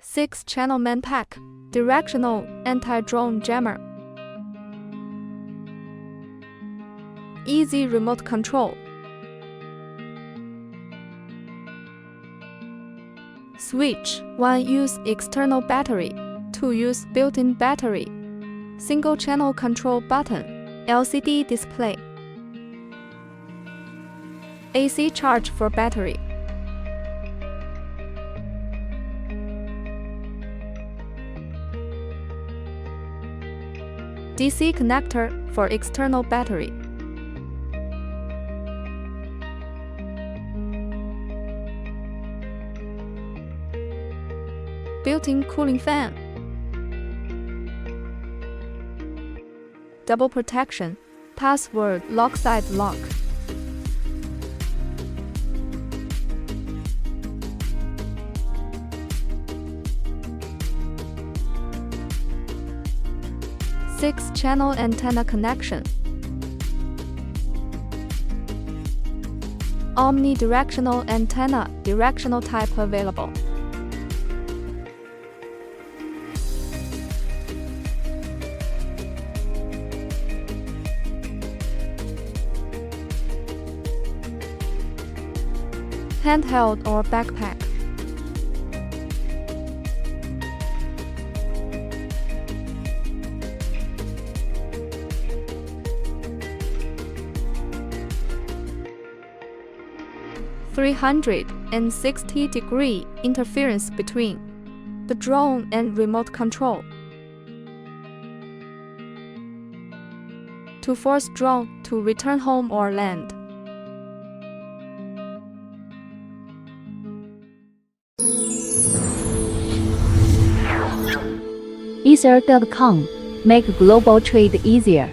6-channel Manpack, directional anti-drone jammer. Easy remote control. Switch: 1. Use external battery. 2. Use built-in battery. Single-channel control button. LCD display. AC charge for battery. DC connector for external battery. Built-in cooling fan. Double protection. Password lock side lock. Six-channel antenna connection. Omnidirectional antenna, directional type available. Handheld or backpack. (360-degree interference between the drone and remote control to force drone to return home or land. Ether.com. Make global trade easier.